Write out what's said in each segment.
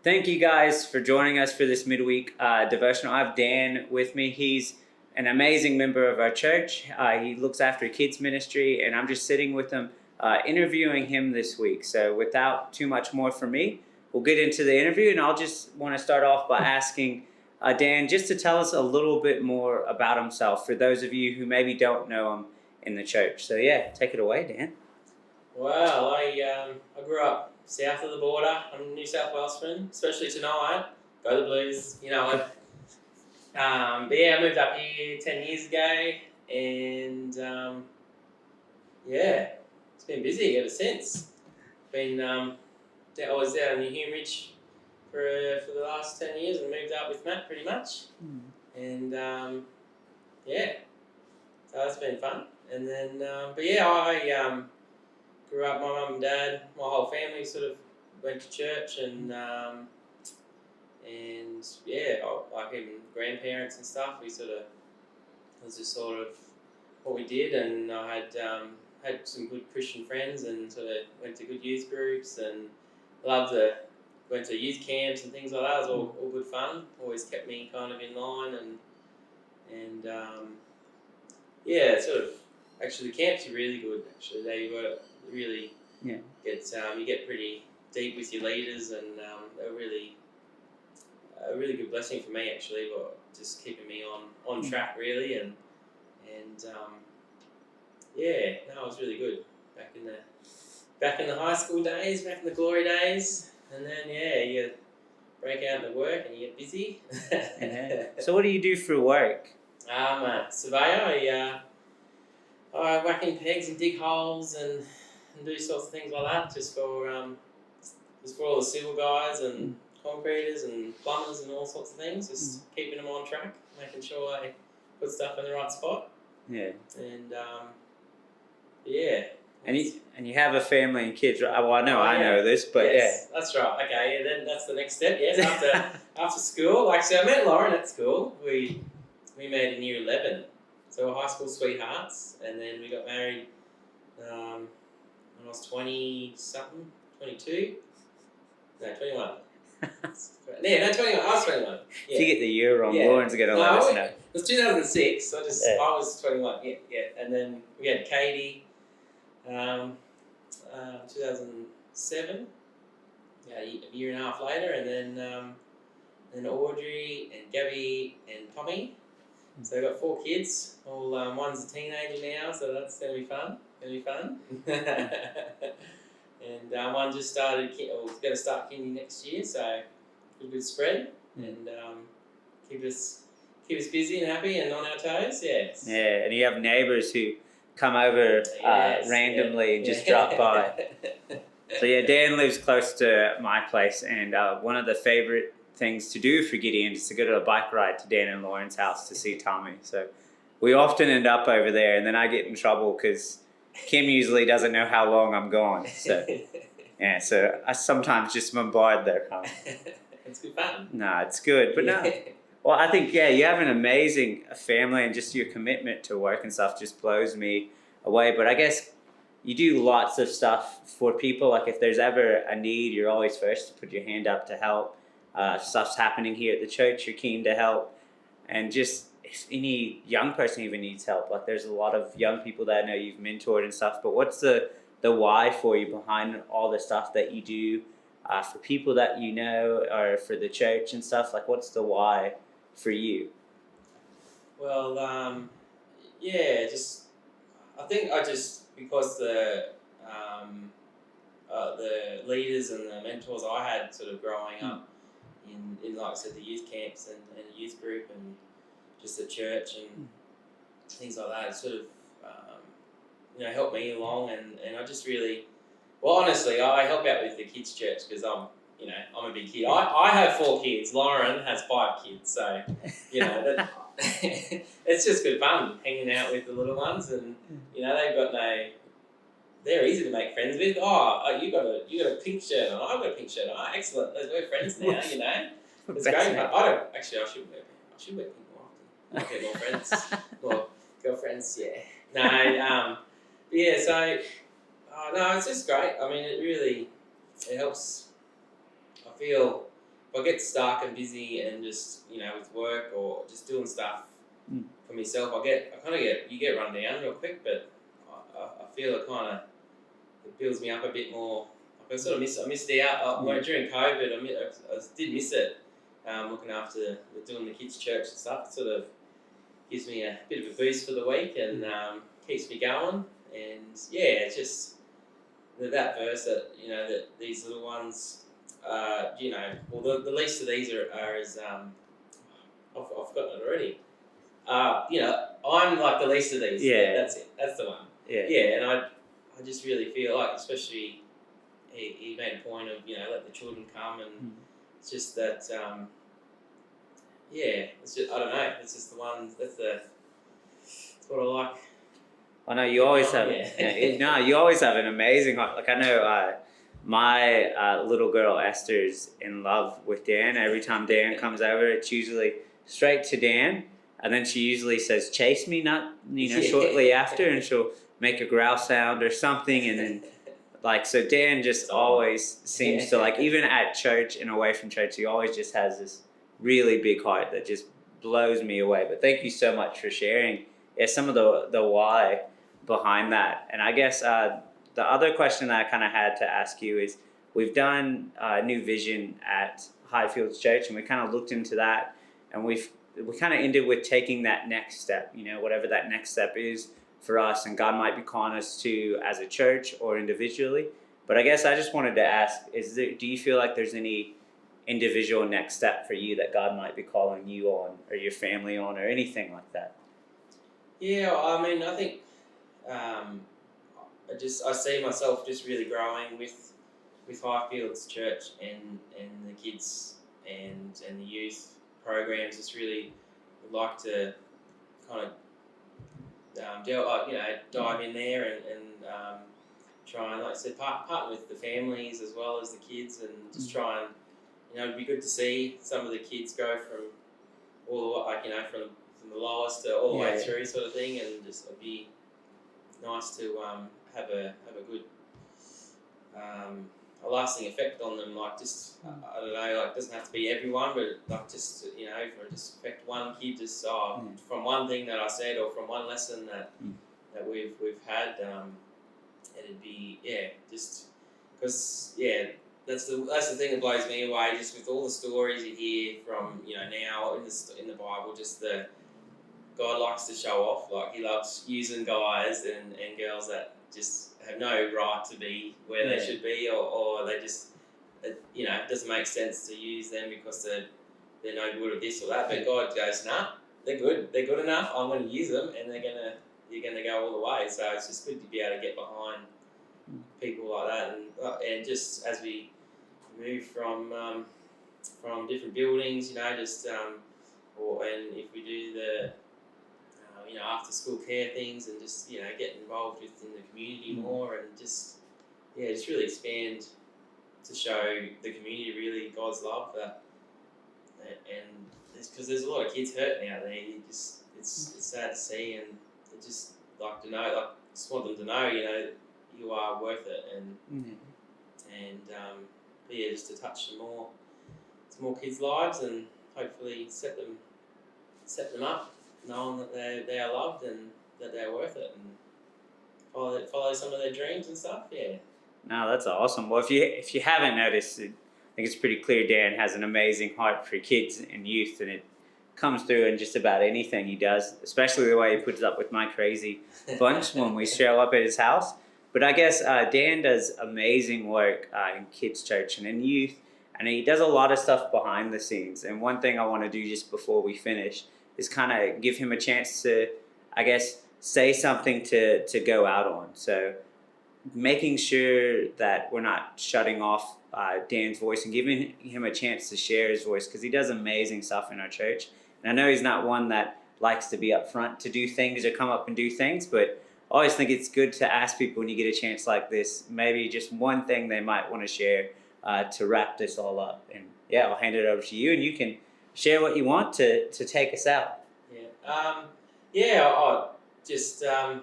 Thank you guys for joining us for this midweek devotional. I have Dan with me. He's an amazing member of our church. He looks after kids ministry, and I'm just sitting with him, interviewing him this week. So without too much more from me, we'll get into the interview, and I'll just want to start off by asking Dan just to tell us a little bit more about himself for those of you who maybe don't know him in the church. So yeah, take it away, Dan. Well, I grew up south of the border. I'm a New South Welshman, especially tonight. Go the Blues, you know it. But yeah, I moved up here 10 years ago, and yeah, it's been busy ever since. I was down in Hume Ridge for the last 10 years and moved up with Matt pretty much. And yeah, so it's been fun. And then, but yeah, I grew up, my mum and dad, my whole family sort of went to church, and yeah, like even grandparents and stuff, it was just sort of what we did, and I had some good Christian friends and sort of went to good youth groups and went to youth camps and things like that. It was all good fun, always kept me kind of in line, and yeah, sort of, actually the camps are really good, actually. They were really, you get pretty deep with your leaders, and they were really a really good blessing for me, actually, but just keeping me on track, really, and yeah, no, it was really good back in the high school days, back in the glory days, and then you break out into work and you get busy. So what do you do for work? I'm a surveyor. I whack in pegs and dig holes and do sorts of things like that, just for all the civil guys and concreters and plumbers and all sorts of things, just keeping them on track, making sure they put stuff in the right spot. Yeah. And yeah. And you have a family and kids, right? Well, I know this, but yes, that's right. Okay, yeah, then that's the next step. Yes, after school. Like, so I met Lauren at school. We met in year 11, so we're high school sweethearts, and then we got married when I was 20-something, 22. No, 21. Yeah, no, 21. I was 21. Yeah. If you get the year wrong, Lauren's going to let us know. It was 2006. I was 21. Yeah. And then we had Katie, 2007. Yeah, a year and a half later, and then Audrey and Gabby and Tommy. So I've got 4 kids. All one's a teenager now, so that's going to be fun. And one just started, or is going to start kindy next year, so good spread, and keep us busy and happy and on our toes. Yes. Yeah, and you have neighbours who come over randomly and just drop by. So yeah, Dan lives close to my place, and one of the favourite things to do for Gideon is to go to a bike ride to Dan and Lauren's house to see Tommy. So we often end up over there, and then I get in trouble because Kim usually doesn't know how long I'm gone. So yeah, so I sometimes just bombard their comment. It's good fun. No, it's good, but no. Well, I think you have an amazing family, and just your commitment to work and stuff just blows me away. But I guess you do lots of stuff for people. Like if there's ever a need, you're always first to put your hand up to help. Stuff's happening here at the church, you're keen to help. And just if any young person even needs help, like there's a lot of young people that I know you've mentored and stuff, but what's the why for you behind all the stuff that you do for people that you know, or for the church and stuff? Like what's the why for you? Well, I think because the leaders and the mentors I had sort of growing up in like I said, the youth camps and a youth group and just at church and things like that, it sort of helped me along, and I just really, well, honestly, I help out with the kids' church because I'm a big kid. I have 4 kids. Lauren has 5 kids, so that, it's just good fun hanging out with the little ones, and they're easy to make friends with. Oh, you got a pink shirt on. I've got a pink shirt on. Oh, excellent. We're friends now. It's great fun. I should wear pink more often. I'll get more friends, more girlfriends. Yeah. No. Yeah. So, no, it's just great. I mean, it helps. I feel if I get stuck and busy and just with work or just doing stuff Mm. for myself, you get run down real quick. But I feel it builds me up a bit more. Like I missed out during COVID. I did miss it. Looking after doing the kids' church and stuff. It sort of gives me a bit of a boost for the week and keeps me going. And yeah, it's just that verse that these little ones, the least of these are as I've forgotten it already. I'm like the least of these. Yeah. That's it. That's the one. Yeah. Yeah, and I just really feel like, especially he made a point of let the children come, and it's just that it's just I don't know. It's just the one that's what I like. I know you always have. No, you always have an amazing heart. Like I know, my little girl Esther's in love with Dan. Every time Dan comes over, it's usually straight to Dan, and then she usually says, "Chase me," not shortly after, and she'll make a growl sound or something, and then so Dan just always seems to even at church and away from church, he always just has this really big heart that just blows me away. But thank you so much for sharing some of the why behind that. And I guess the other question that I kind of had to ask you is, we've done a new vision at Highfields Church, and we kind of looked into that, and we kind of ended with taking that next step, whatever that next step is for us, and God might be calling us to as a church or individually. But I guess I just wanted to ask, do you feel like there's any individual next step for you that God might be calling you on, or your family on, or anything like that? Yeah, I mean, I think I see myself just really growing with Highfields Church and the kids and the youth programs. Just really would like to kind of dive in there and try and, like I said, partner with the families as well as the kids, and just try and it'd be good to see some of the kids go from all the from the lowest to all the way through, sort of thing, and just it'd be nice to have a good a lasting effect on them. Like just I don't know, like it doesn't have to be everyone, but like just if I just affect one kid, just from one thing that I said or from one lesson that we've had, it'd be just because that's the thing that blows me away. Just with all the stories you hear from now in the Bible, just the God likes to show off. Like he loves using guys and girls that just have no right to be where they should be, or they just it doesn't make sense to use them because they're no good at this or that. But God goes, nah, they're good enough. I'm going to use them, and you're gonna go all the way. So it's just good to be able to get behind people like that, and just as we move from different buildings, and if we do the after school care things, and just get involved within the community more, and just really expand to show the community really God's love, and because there's a lot of kids hurting out there. It's sad to see, and I just like to know, just want them to know, you are worth it, and just to touch some more kids' lives, and hopefully set them up, knowing that they are loved and that they're worth it, and follow some of their dreams and stuff. Yeah. No, that's awesome. Well, if you haven't noticed, I think it's pretty clear Dan has an amazing heart for kids and youth, and it comes through in just about anything he does, especially the way he puts up with my crazy bunch when we show up at his house. But I guess Dan does amazing work in kids' church and in youth, and he does a lot of stuff behind the scenes. And one thing I want to do just before we finish is kind of give him a chance to, I guess, say something to go out on. So making sure that we're not shutting off Dan's voice and giving him a chance to share his voice, because he does amazing stuff in our church. And I know he's not one that likes to be up front to do things or come up and do things, but I always think it's good to ask people when you get a chance like this, maybe just one thing they might want to share to wrap this all up. And I'll hand it over to you, and you can share what you want to take us out. I'll just have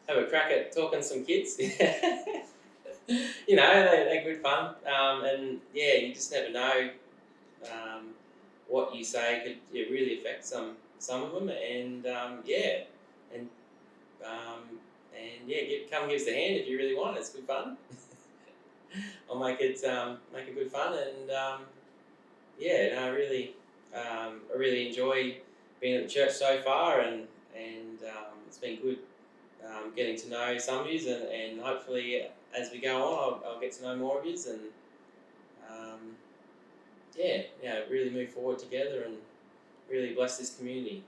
a crack at talking to some kids. They're good fun, and you just never know what you say it really affect some of them, and and come and give us a hand if you really want. It's good fun. I'll make it good fun, and I really enjoy being at the church so far, and it's been good getting to know some of you, and hopefully as we go on, I'll get to know more of you, and really move forward together and really bless this community.